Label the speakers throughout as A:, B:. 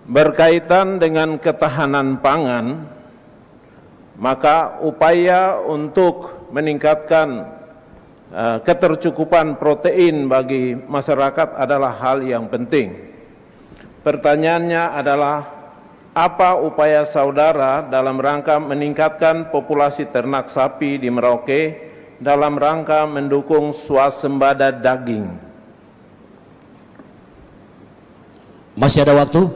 A: Berkaitan dengan ketahanan pangan, maka upaya untuk meningkatkan ketercukupan protein bagi masyarakat adalah hal yang penting. Pertanyaannya adalah, apa upaya saudara dalam rangka meningkatkan populasi ternak sapi di Merauke dalam rangka mendukung swasembada daging?
B: Masih ada waktu?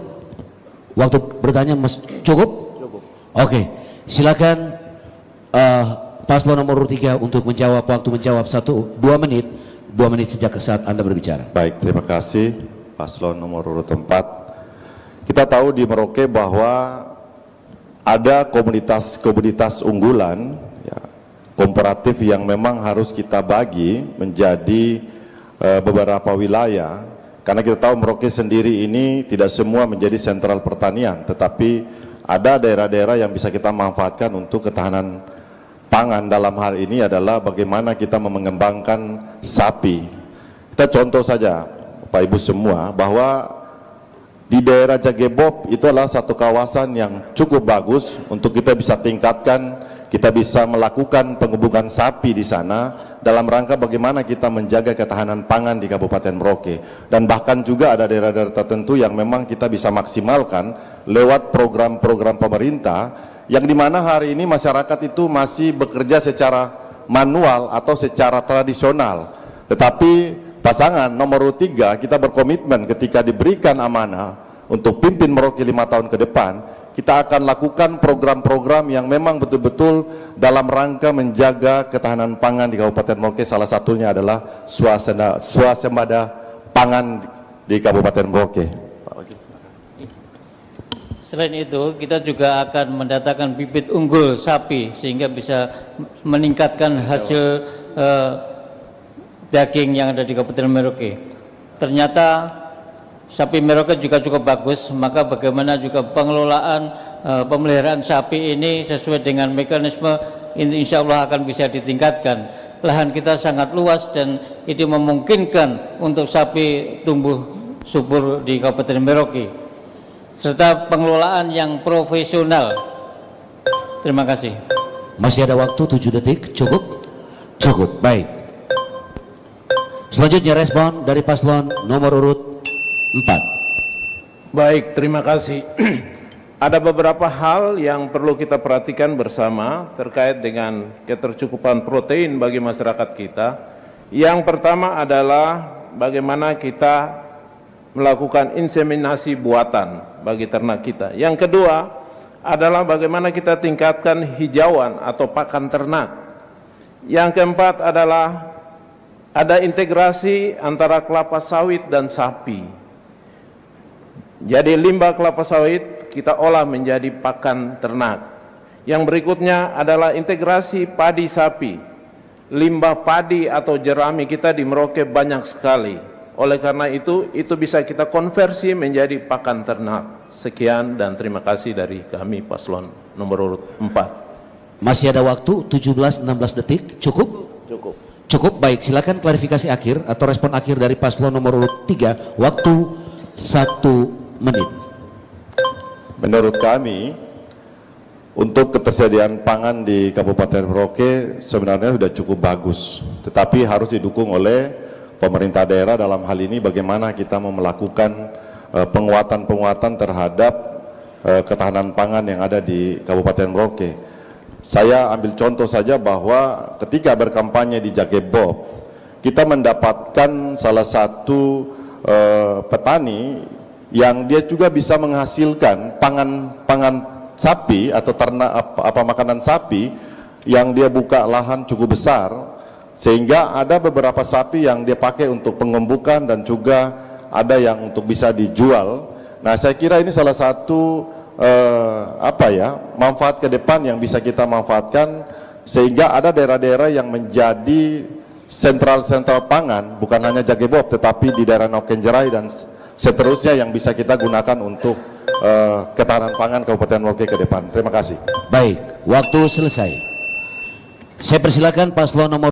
B: Waktu bertanya cukup?
A: Cukup.
B: Oke, silakan paslon nomor 3 untuk menjawab. Waktu menjawab 2 menit. 2 menit sejak saat Anda berbicara.
C: Baik, terima kasih paslon nomor urut 4. Kita tahu di Merauke bahwa ada komunitas unggulan ya, komparatif yang memang harus kita bagi menjadi beberapa wilayah. Karena kita tahu Merauke sendiri ini tidak semua menjadi sentral pertanian, tetapi ada daerah-daerah yang bisa kita manfaatkan untuk ketahanan pangan. Dalam hal ini adalah bagaimana kita mengembangkan sapi. Kita contoh saja Bapak Ibu semua bahwa di daerah Jagebob itu adalah satu kawasan yang cukup bagus untuk kita bisa tingkatkan, kita bisa melakukan penghubungan sapi di sana dalam rangka bagaimana kita menjaga ketahanan pangan di Kabupaten Merauke. Dan bahkan juga ada daerah-daerah tertentu yang memang kita bisa maksimalkan lewat program-program pemerintah, yang dimana hari ini masyarakat itu masih bekerja secara manual atau secara tradisional. Tetapi pasangan nomor 3 kita berkomitmen ketika diberikan amanah untuk pimpin Merauke 5 tahun ke depan, kita akan lakukan program-program yang memang betul-betul dalam rangka menjaga ketahanan pangan di Kabupaten Merauke. Salah satunya adalah swasembada pangan di Kabupaten Merauke.
D: Selain itu, kita juga akan mendatangkan bibit unggul sapi sehingga bisa meningkatkan hasil daging yang ada di Kabupaten Merauke. Ternyata sapi Merauke juga cukup bagus, maka bagaimana juga pengelolaan pemeliharaan sapi ini sesuai dengan mekanisme insya Allah akan bisa ditingkatkan. Lahan kita sangat luas dan itu memungkinkan untuk sapi tumbuh subur di Kabupaten Merauke, serta pengelolaan yang profesional. Terima kasih.
B: Masih ada waktu 7 detik, cukup? Cukup, baik. Selanjutnya respon dari paslon nomor urut 4.
A: Baik, terima kasih. Ada beberapa hal yang perlu kita perhatikan bersama terkait dengan ketercukupan protein bagi masyarakat kita. Yang pertama adalah bagaimana kita melakukan inseminasi buatan bagi ternak kita. Yang kedua adalah bagaimana kita tingkatkan hijauan atau pakan ternak. Yang keempat adalah ada integrasi antara kelapa sawit dan sapi. Jadi limbah kelapa sawit kita olah menjadi pakan ternak. Yang berikutnya adalah integrasi padi sapi. Limbah padi atau jerami kita di Merauke banyak sekali. Oleh karena itu bisa kita konversi menjadi pakan ternak. Sekian dan terima kasih dari kami paslon nomor urut 4.
B: Masih ada waktu 17-16 detik, cukup?
A: Cukup.
B: Cukup, baik. Silakan klarifikasi akhir atau respon akhir dari paslon nomor urut 3. Waktu 1 menit.
C: Menurut kami, untuk ketersediaan pangan di Kabupaten Merauke sebenarnya sudah cukup bagus, tetapi harus didukung oleh pemerintah daerah. Dalam hal ini bagaimana kita mau melakukan penguatan-penguatan terhadap ketahanan pangan yang ada di Kabupaten Merauke. Saya ambil contoh saja bahwa ketika berkampanye di Jagebob, kita mendapatkan salah satu petani yang dia juga bisa menghasilkan pangan sapi atau ternak makanan sapi, yang dia buka lahan cukup besar sehingga ada beberapa sapi yang dia pakai untuk pengembukan dan juga ada yang untuk bisa dijual. Nah, saya kira ini salah satu manfaat ke depan yang bisa kita manfaatkan sehingga ada daerah-daerah yang menjadi sentral pangan, bukan hanya Jagebob tetapi di daerah Nokenjerai dan seterusnya yang bisa kita gunakan untuk ketahanan pangan Kabupaten Merauke ke depan. Terima kasih.
B: Baik, waktu selesai. Saya persilakan paslon nomor